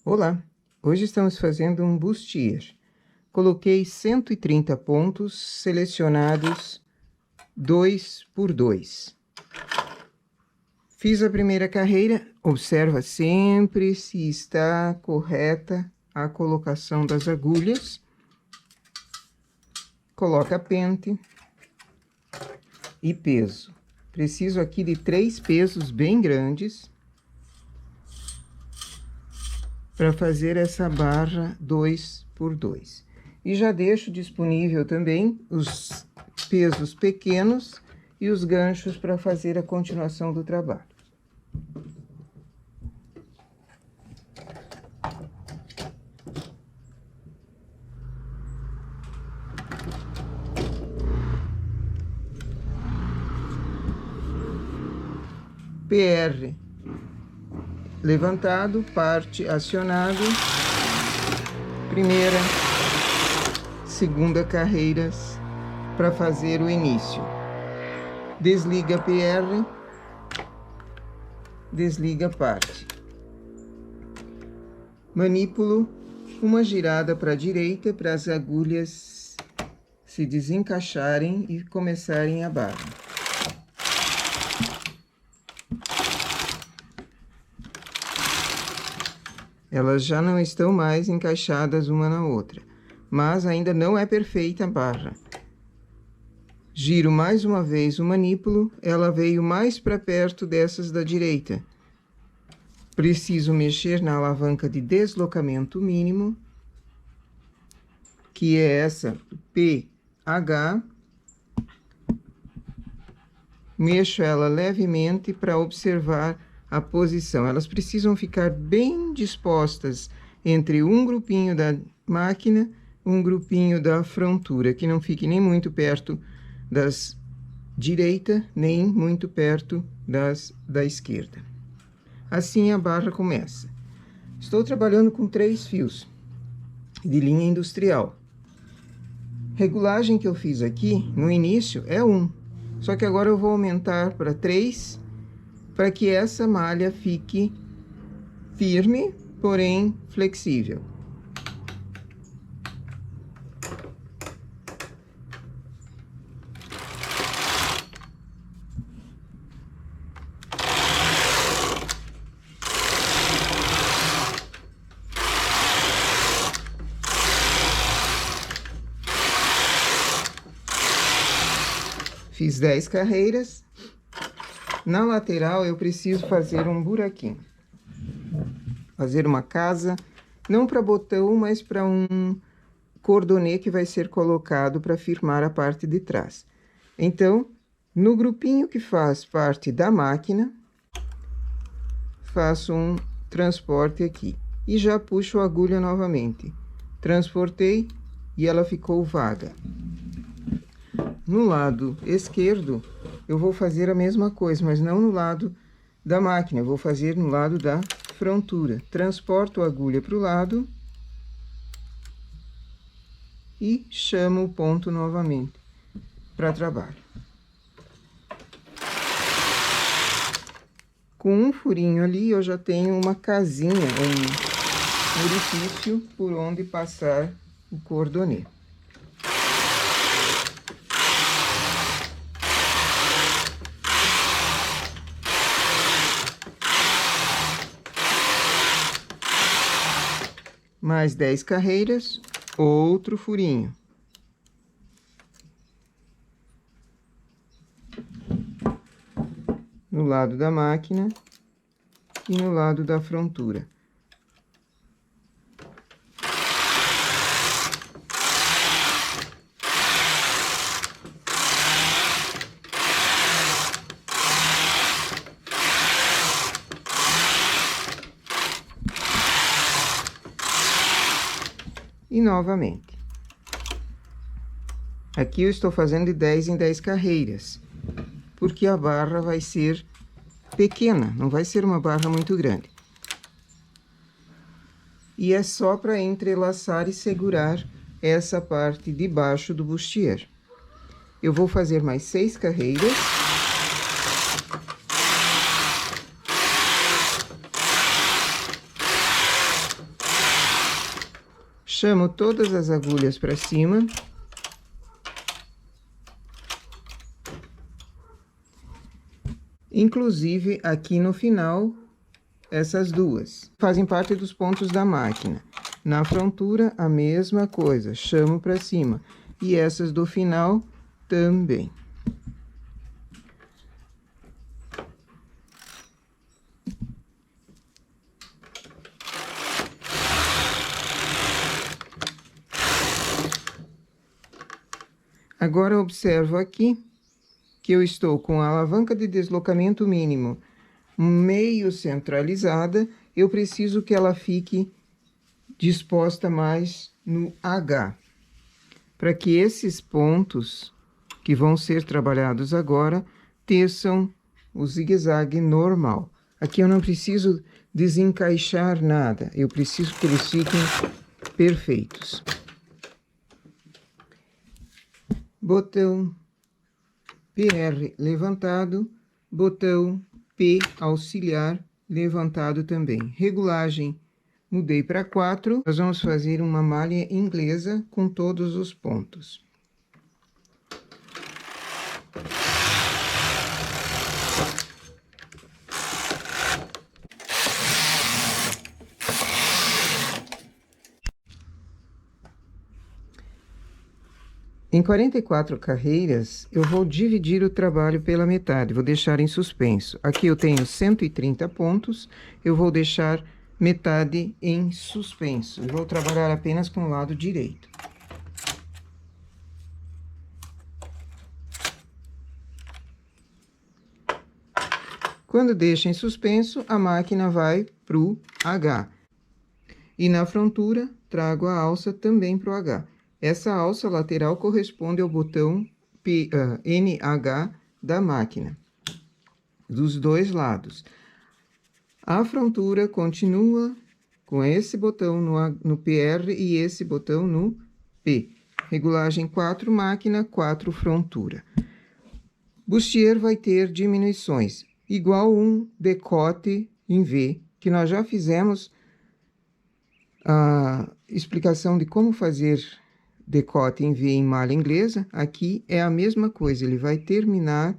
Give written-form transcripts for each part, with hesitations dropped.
Olá, hoje estamos fazendo um bustier. Coloquei 130 pontos selecionados 2 por 2. Fiz a primeira carreira, observa sempre se está correta a colocação das agulhas. Coloca pente e peso. Preciso aqui de 3 pesos bem grandes para fazer essa barra 2 por 2. E já deixo disponível também os pesos pequenos e os ganchos para fazer a continuação do trabalho. PR levantado, parte acionado, primeira, segunda carreiras para fazer o início. Desliga PR, desliga parte. Manipulo uma girada para a direita para as agulhas se desencaixarem e começarem a barra. Elas já não estão mais encaixadas uma na outra, mas ainda não é perfeita a barra. Giro mais uma vez o manípulo, ela veio mais para perto dessas da direita. Preciso mexer na alavanca de deslocamento mínimo, que é essa PH. Mexo ela levemente para observar a posição. Elas precisam ficar bem dispostas entre um grupinho da máquina, um grupinho da frontura, que não fique nem muito perto das direita, nem muito perto da esquerda. Assim a barra começa. Estou trabalhando com 3 fios de linha industrial. Regulagem que eu fiz aqui no início é 1, só que agora eu vou aumentar para 3, para que essa malha fique firme, porém flexível. Fiz 10 carreiras. Na lateral, eu preciso fazer um buraquinho. Fazer uma casa, não para botão, mas para um cordonê que vai ser colocado para firmar a parte de trás. Então, no grupinho que faz parte da máquina, faço um transporte aqui. E já puxo a agulha novamente. Transportei e ela ficou vaga. No lado esquerdo, eu vou fazer a mesma coisa, mas não no lado da máquina, eu vou fazer no lado da frontura. Transporto a agulha para o lado e chamo o ponto novamente para trabalho. Com um furinho ali, eu já tenho uma casinha, um orifício por onde passar o cordonê. Mais 10 carreiras, outro furinho. No lado da máquina e no lado da frontura. E novamente. Aqui eu estou fazendo de 10 em 10 carreiras, porque a barra vai ser pequena, não vai ser uma barra muito grande. E é só para entrelaçar e segurar essa parte de baixo do bustier. Eu vou fazer mais 6 carreiras. Chamo todas as agulhas para cima. Inclusive, aqui no final, essas duas fazem parte dos pontos da máquina. Na frontura, a mesma coisa, chamo para cima. E essas do final também. Agora, observo aqui que eu estou com a alavanca de deslocamento mínimo meio centralizada. Eu preciso que ela fique disposta mais no H, para que esses pontos que vão ser trabalhados agora teçam o zigue-zague normal. Aqui eu não preciso desencaixar nada, eu preciso que eles fiquem perfeitos. Botão PR levantado, botão P auxiliar levantado também. Regulagem, mudei para 4. Nós vamos fazer uma malha inglesa com todos os pontos. Em 44 carreiras, eu vou dividir o trabalho pela metade, vou deixar em suspenso. Aqui eu tenho 130 pontos, eu vou deixar metade em suspenso. Eu vou trabalhar apenas com o lado direito. Quando deixa em suspenso, a máquina vai para o H. E na frontura, trago a alça também para o H. Essa alça lateral corresponde ao botão NH da máquina, dos dois lados. A frontura continua com esse botão no PR e esse botão no P. Regulagem 4, máquina 4, frontura. Bustier vai ter diminuições, igual um decote em V, que nós já fizemos a explicação de como fazer decote em V em malha inglesa. Aqui é a mesma coisa, ele vai terminar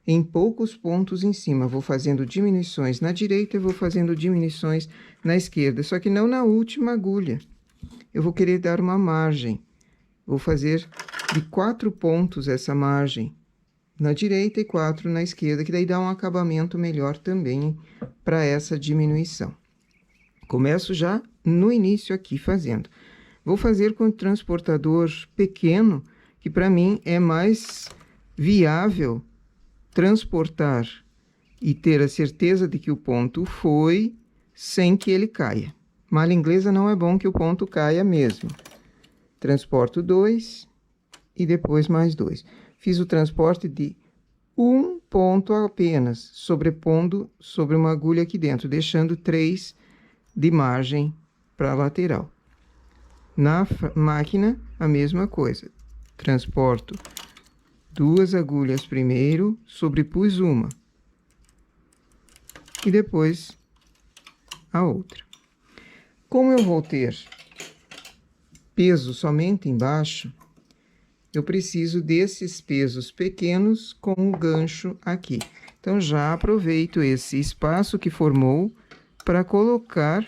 em poucos pontos em cima. Vou fazendo diminuições na direita e vou fazendo diminuições na esquerda, só que não na última agulha. Eu vou querer dar uma margem. Vou fazer de 4 pontos essa margem na direita e 4 na esquerda, que daí dá um acabamento melhor também para essa diminuição. Começo já no início aqui fazendo. Vou fazer com transportador pequeno, que para mim é mais viável transportar e ter a certeza de que o ponto foi sem que ele caia. Malha inglesa não é bom que o ponto caia mesmo. Transporto 2 e depois mais 2. Fiz o transporte de um ponto apenas, sobrepondo sobre uma agulha aqui dentro, deixando 3 de margem para a lateral. Na máquina, a mesma coisa. Transporto 2 agulhas primeiro, sobrepus uma. E depois a outra. Como eu vou ter peso somente embaixo, eu preciso desses pesos pequenos com o gancho aqui. Então, já aproveito esse espaço que formou para colocar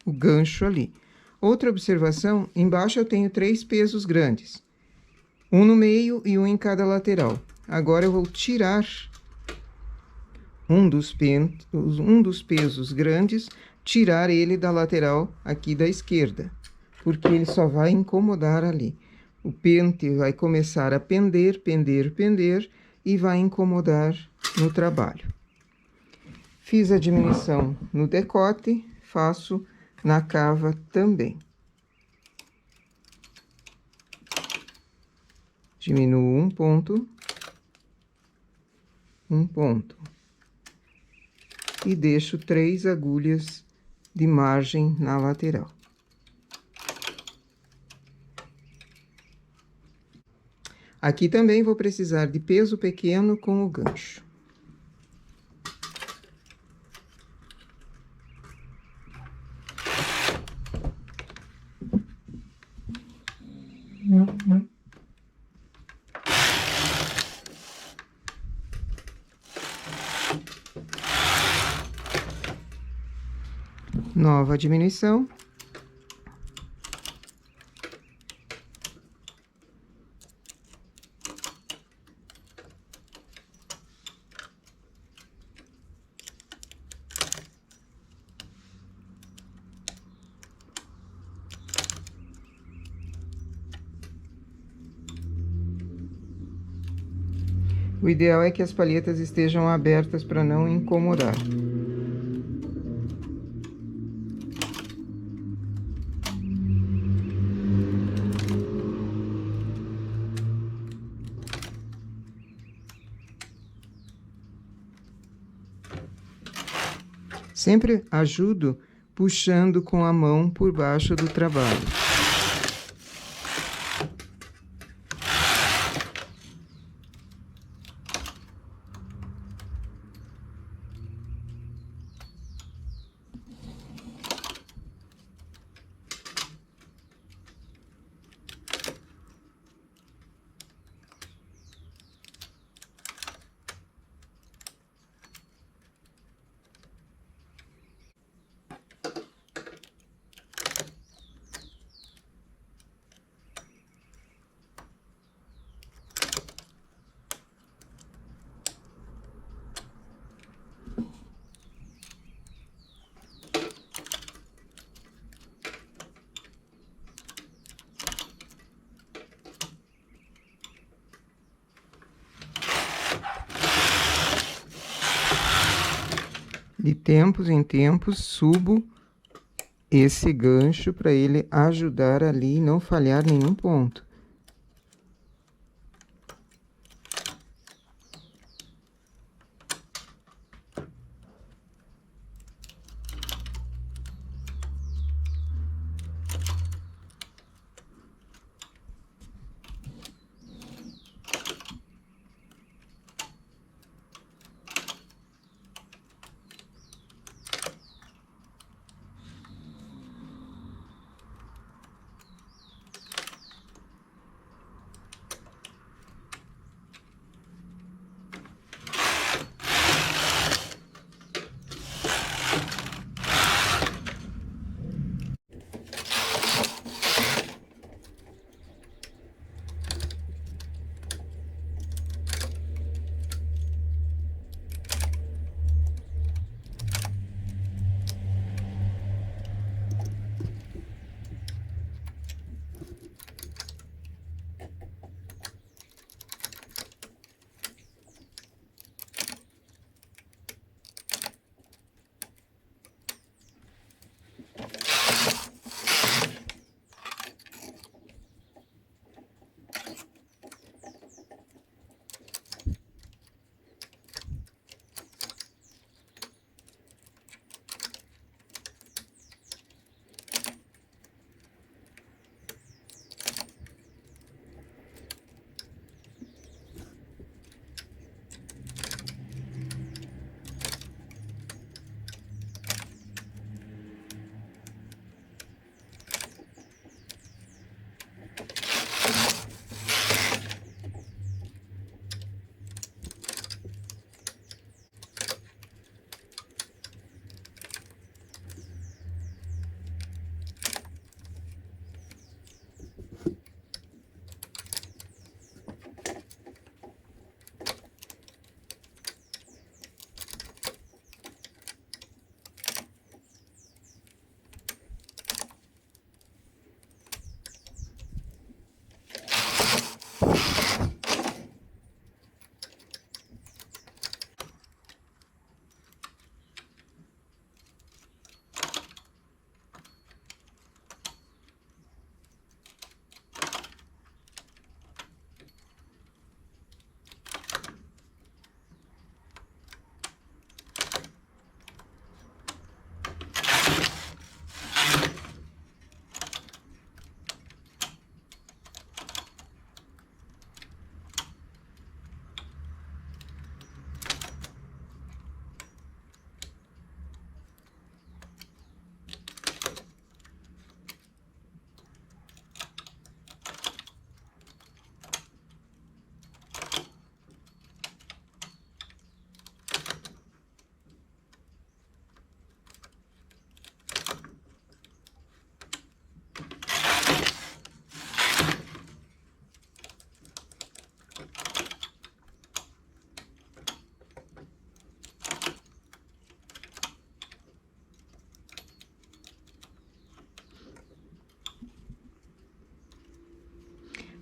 o gancho ali. Outra observação, embaixo eu tenho 3 pesos grandes. Um no meio e um em cada lateral. Agora eu vou tirar um dos pesos grandes, tirar ele da lateral aqui da esquerda, porque ele só vai incomodar ali. O pente vai começar a pender, pender, pender e vai incomodar no trabalho. Fiz a diminuição no decote, faço na cava também. Diminuo um ponto. E deixo 3 agulhas de margem na lateral. Aqui também vou precisar de peso pequeno com o gancho. Nova diminuição. O ideal é que as palhetas estejam abertas para não incomodar. Sempre ajudo puxando com a mão por baixo do trabalho. De tempos em tempos, subo esse gancho para ele ajudar ali e não falhar nenhum ponto.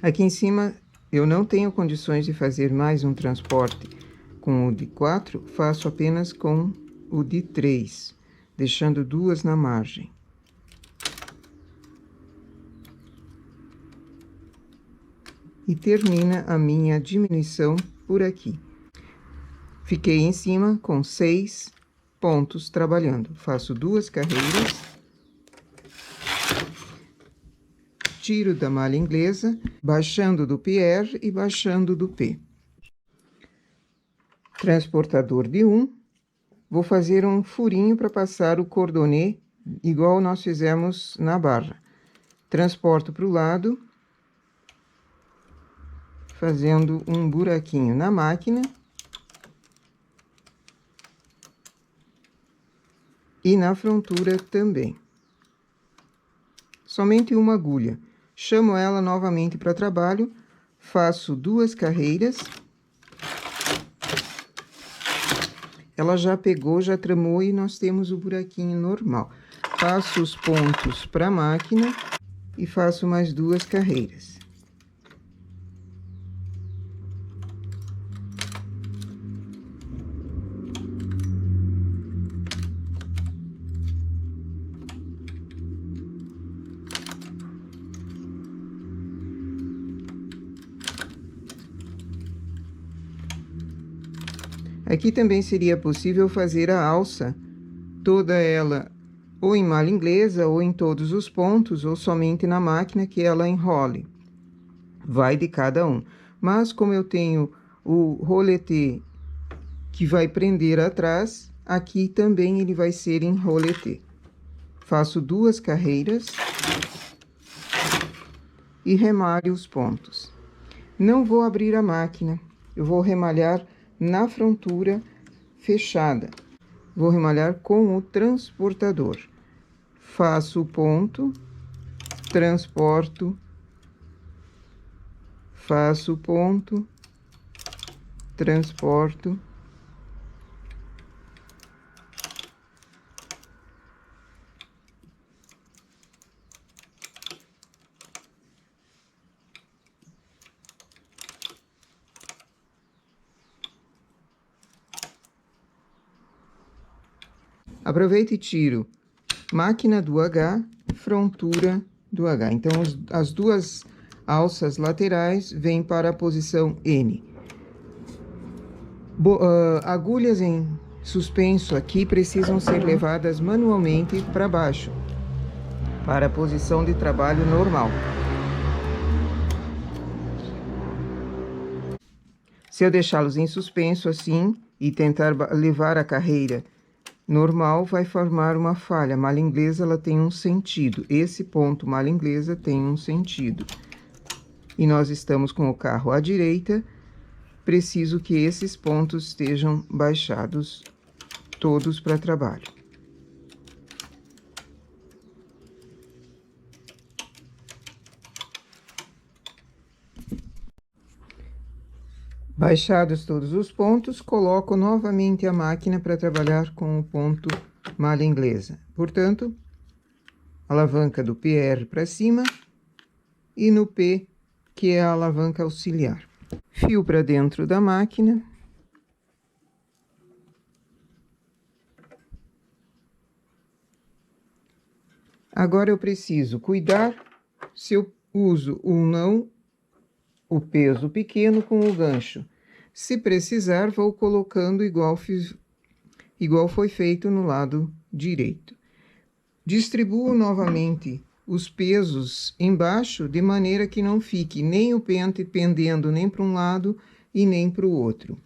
Aqui em cima, eu não tenho condições de fazer mais um transporte com o de 4, faço apenas com o de 3, deixando 2 na margem. E termina a minha diminuição por aqui. Fiquei em cima com 6 pontos trabalhando. Faço 2 carreiras, tiro da malha inglesa, baixando do PR e baixando do P. Transportador de 1, vou fazer um furinho para passar o cordonê, igual nós fizemos na barra. Transporto para o lado, fazendo um buraquinho na máquina. E na frontura também. Somente uma agulha. Chamo ela novamente para trabalho, faço 2 carreiras. Ela já pegou, já tramou e nós temos o buraquinho normal. Passo os pontos para a máquina e faço mais 2 carreiras. Aqui também seria possível fazer a alça, toda ela ou em malha inglesa, ou em todos os pontos, ou somente na máquina que ela enrole. Vai de cada um. Mas como eu tenho o roletê que vai prender atrás, aqui também ele vai ser em roletê. Faço 2 carreiras e remalho os pontos. Não vou abrir a máquina, eu vou remalhar na frontura fechada. Vou remalhar com o transportador. Faço o ponto, transporto, faço o ponto, transporto. Aproveito e tiro máquina do H, frontura do H. Então, as 2 alças laterais vêm para a posição N. Agulhas em suspenso aqui precisam ser levadas manualmente para baixo, para a posição de trabalho normal. Se eu deixá-los em suspenso assim e tentar levar a carreira normal, vai formar uma falha. Malha inglesa, ela tem um sentido. Esse ponto malha inglesa tem um sentido. E nós estamos com o carro à direita, preciso que esses pontos estejam baixados todos para trabalho. Baixados todos os pontos, coloco novamente a máquina para trabalhar com o ponto malha inglesa. Portanto, alavanca do PR para cima e no P, que é a alavanca auxiliar. Fio para dentro da máquina. Agora eu preciso cuidar se eu uso ou não o peso pequeno com o gancho. Se precisar, vou colocando igual foi feito no lado direito. Distribuo novamente os pesos embaixo, de maneira que não fique nem o pente pendendo nem para um lado e nem para o outro.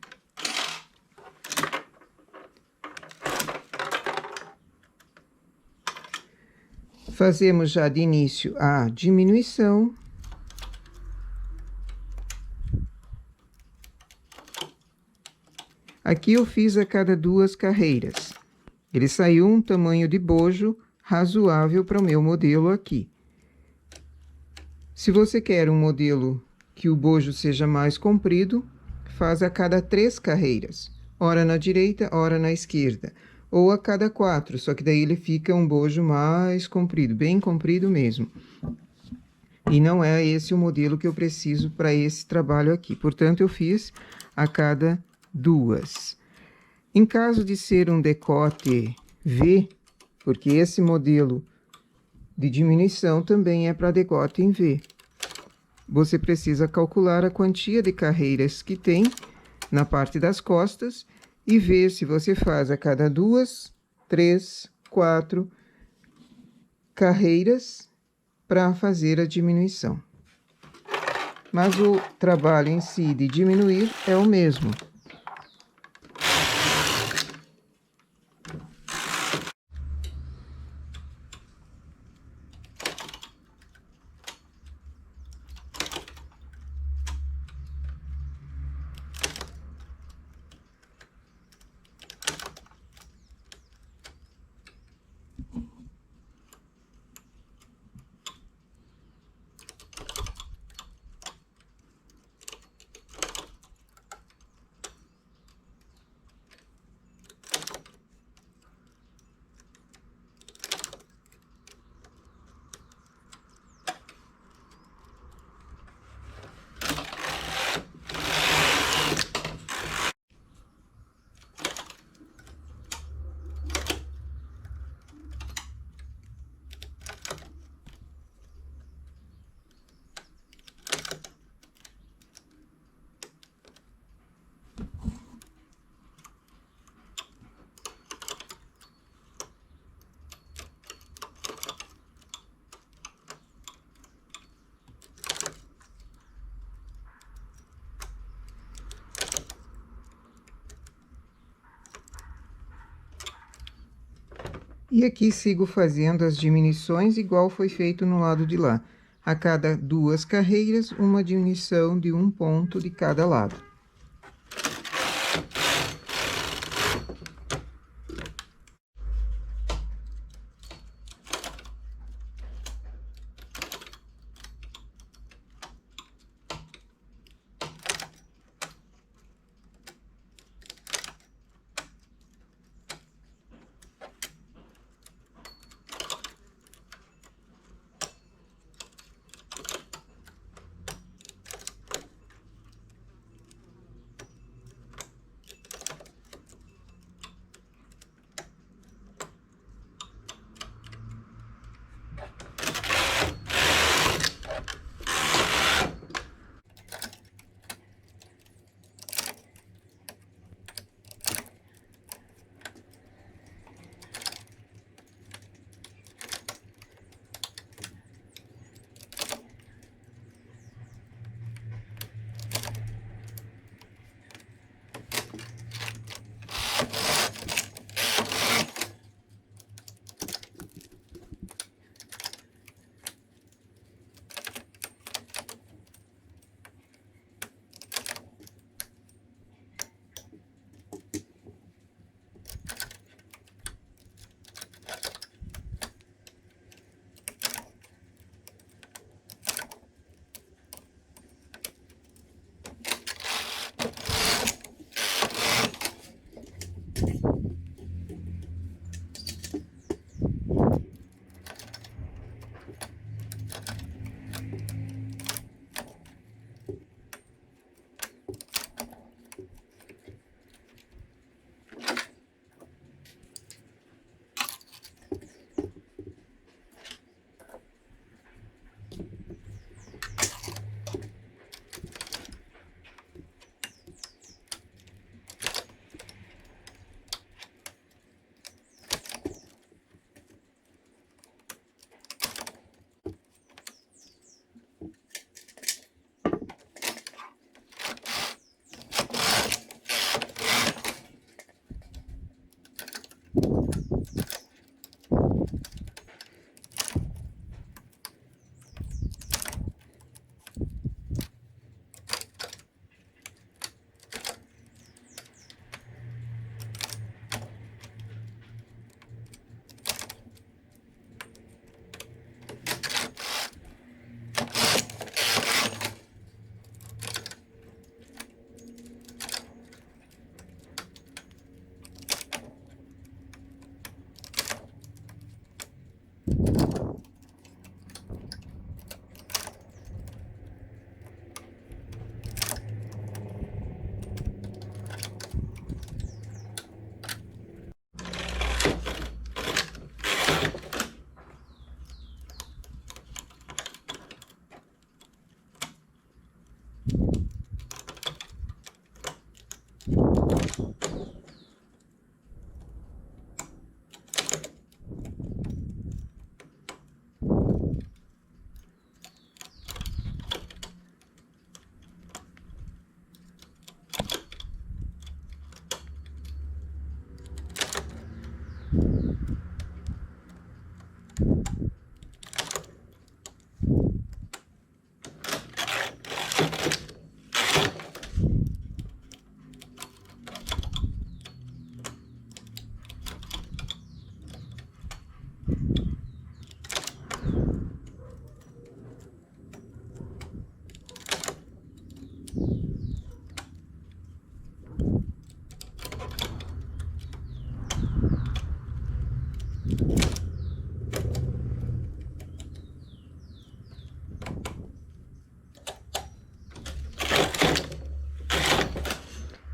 Fazemos já de início a diminuição. Aqui eu fiz a cada 2 carreiras. Ele saiu um tamanho de bojo razoável para o meu modelo aqui. Se você quer um modelo que o bojo seja mais comprido, faz a cada 3 carreiras. Ora na direita, ora na esquerda. Ou a cada 4, só que daí ele fica um bojo mais comprido, bem comprido mesmo. E não é esse o modelo que eu preciso para esse trabalho aqui. Portanto, eu fiz a cada 2. Em caso de ser um decote V, porque esse modelo de diminuição também é para decote em V, você precisa calcular a quantia de carreiras que tem na parte das costas e ver se você faz a cada 2, 3, 4 carreiras para fazer a diminuição. Mas o trabalho em si de diminuir é o mesmo. E aqui sigo fazendo as diminuições igual foi feito no lado de lá. A cada 2 carreiras, uma diminuição de 1 ponto de cada lado.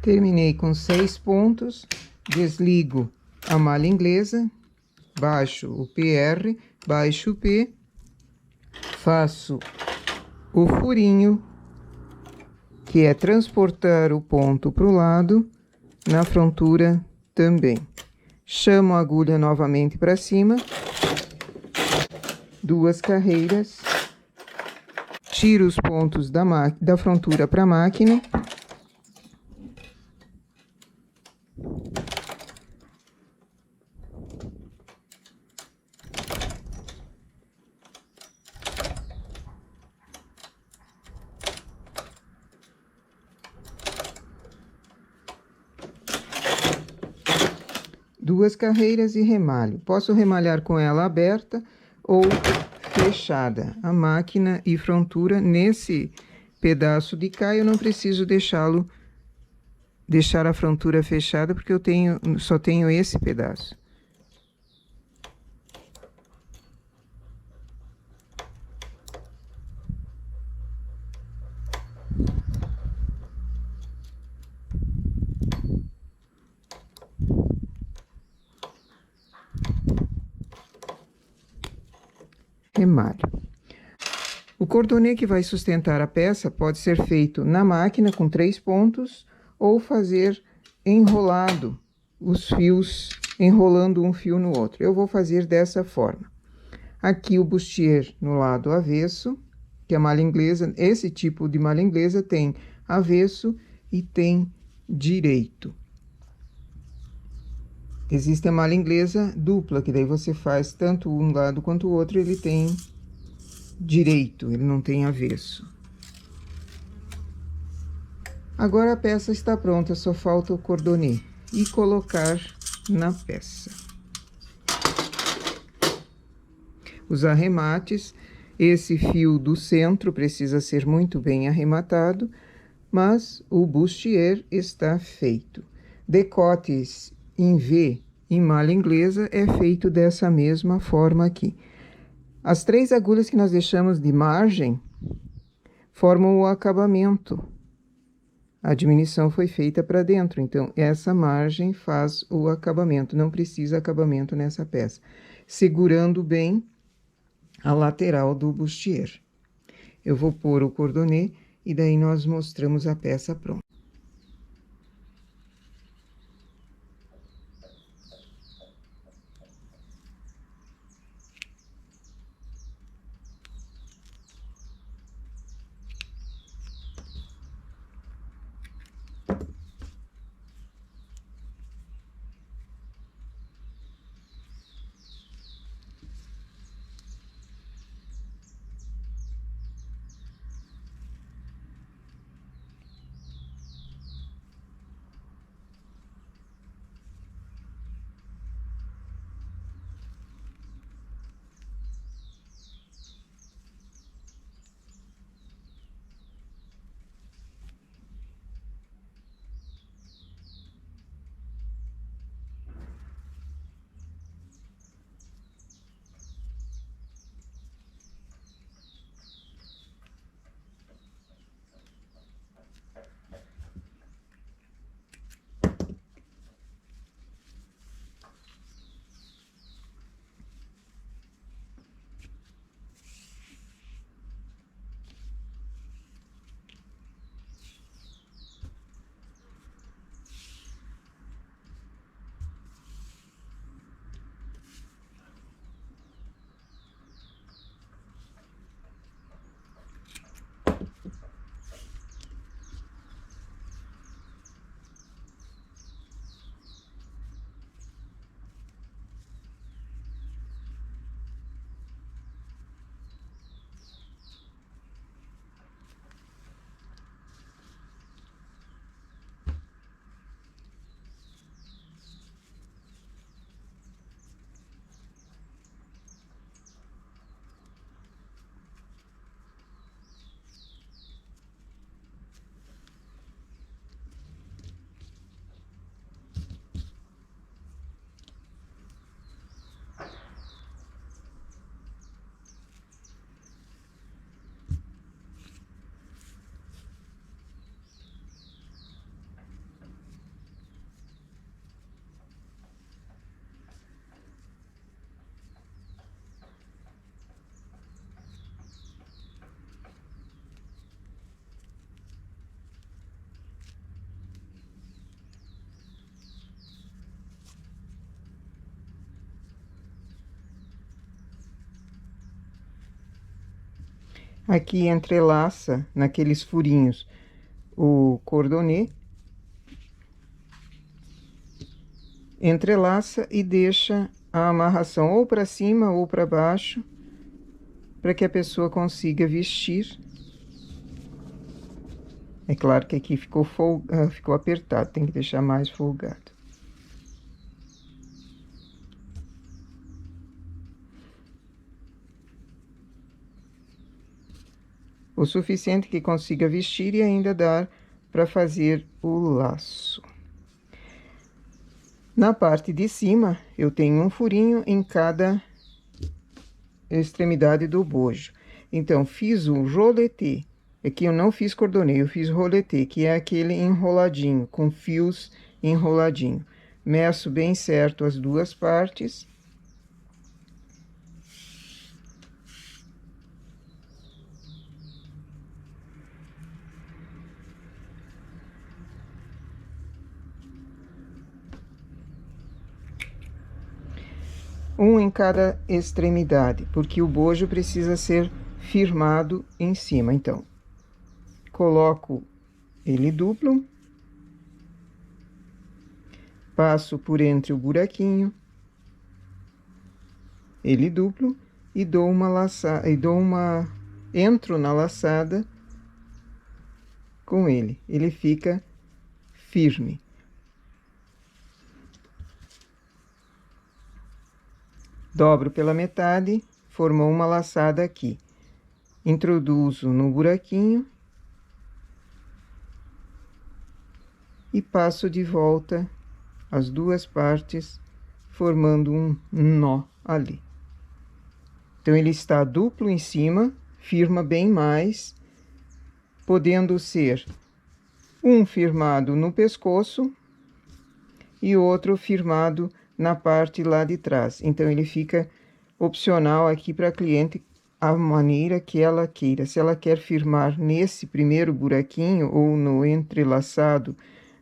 Terminei com 6 pontos, desligo a malha inglesa, baixo o PR, baixo o P, faço o furinho, que é transportar o ponto para o lado, na frontura também. Chamo a agulha novamente para cima, 2 carreiras, tiro os pontos da frontura para a máquina, duas carreiras e remalho. Posso remalhar com ela aberta ou fechada. A máquina e frontura, nesse pedaço de cá, eu não preciso deixar a frontura fechada, porque eu só tenho esse pedaço. Remalho. O cordonê que vai sustentar a peça pode ser feito na máquina com 3 pontos ou fazer enrolado os fios, enrolando um fio no outro. Eu vou fazer dessa forma. Aqui o bustier no lado avesso, que a malha inglesa, esse tipo de malha inglesa tem avesso e tem direito. Existe a malha inglesa dupla, que daí você faz tanto um lado quanto o outro, ele tem direito, ele não tem avesso. Agora a peça está pronta, só falta o cordonê e colocar na peça. Os arremates, esse fio do centro precisa ser muito bem arrematado, mas o bustier está feito. Decotes em V em malha inglesa é feito dessa mesma forma aqui. As 3 agulhas que nós deixamos de margem formam o acabamento. A diminuição foi feita para dentro, então essa margem faz o acabamento, não precisa acabamento nessa peça. Segurando bem a lateral do bustier. Eu vou pôr o cordonê e daí nós mostramos a peça pronta. Aqui entrelaça naqueles furinhos o cordonê, entrelaça e deixa a amarração ou para cima ou para baixo, para que a pessoa consiga vestir. É claro que aqui ficou apertado, tem que deixar mais folgado. O suficiente que consiga vestir e ainda dar para fazer o laço. Na parte de cima, eu tenho um furinho em cada extremidade do bojo. Então, fiz o roletê. Aqui eu não fiz cordonê, eu fiz roletê, que é aquele enroladinho, com fios enroladinho. Meço bem certo as duas partes. Um em cada extremidade, porque o bojo precisa ser firmado em cima. Então, coloco ele duplo, passo por entre o buraquinho, ele duplo, e dou uma laçada, entro na laçada com ele. Ele fica firme. Dobro pela metade, formou uma laçada aqui. Introduzo no buraquinho e passo de volta as duas partes, formando um nó ali. Então, ele está duplo em cima, firma bem mais, podendo ser um firmado no pescoço e outro firmado na parte lá de trás. Então, ele fica opcional aqui para a cliente, a maneira que ela queira. Se ela quer firmar nesse primeiro buraquinho ou no entrelaçado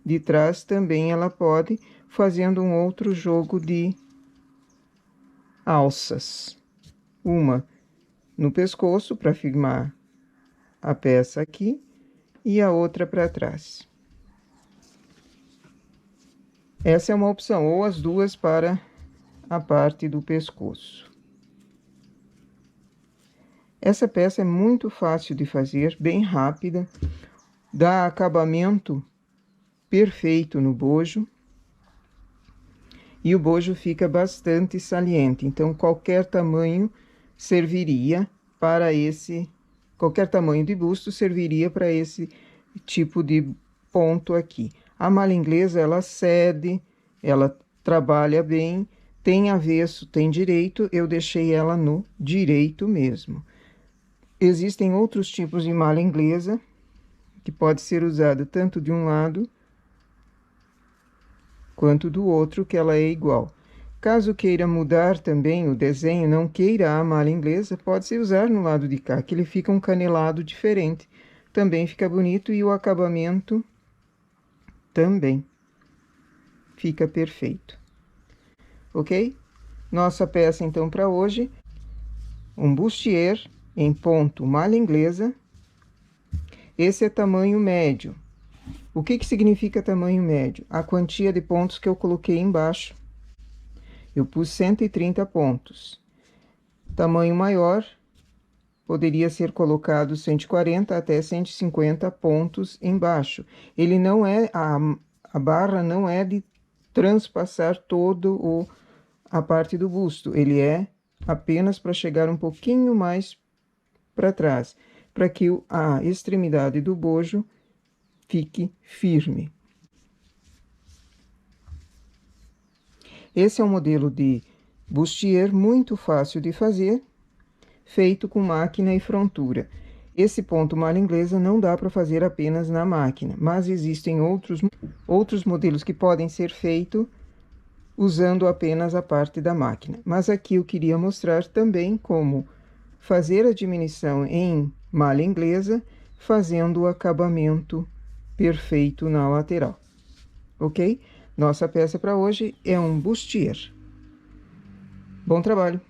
de trás, também ela pode, fazendo um outro jogo de alças. Uma no pescoço para firmar a peça aqui e a outra para trás. Essa é uma opção, ou as duas para a parte do pescoço. Essa peça é muito fácil de fazer, bem rápida, dá acabamento perfeito no bojo. E o bojo fica bastante saliente, então qualquer tamanho serviria para esse, qualquer tamanho de busto serviria para esse tipo de ponto aqui. A malha inglesa, ela cede, ela trabalha bem, tem avesso, tem direito, eu deixei ela no direito mesmo. Existem outros tipos de malha inglesa, que pode ser usada tanto de um lado quanto do outro, que ela é igual. Caso queira mudar também o desenho, não queira a malha inglesa, pode-se usar no lado de cá, que ele fica um canelado diferente. Também fica bonito e o acabamento também fica perfeito. Ok? Nossa peça, então, para hoje, um bustier em ponto malha inglesa. Esse é tamanho médio. O que significa tamanho médio? A quantia de pontos que eu coloquei embaixo. Eu pus 130 pontos. Tamanho maior, poderia ser colocado 140 até 150 pontos embaixo. Ele não é, a barra não é de transpassar todo a parte do busto. Ele é apenas para chegar um pouquinho mais para trás, para que a extremidade do bojo fique firme. Esse é um modelo de bustier muito fácil de fazer, feito com máquina e frontura. Esse ponto malha inglesa não dá para fazer apenas na máquina, mas existem outros modelos que podem ser feitos usando apenas a parte da máquina. Mas aqui eu queria mostrar também como fazer a diminuição em malha inglesa, fazendo o acabamento perfeito na lateral. Ok? Nossa peça para hoje é um bustier. Bom trabalho!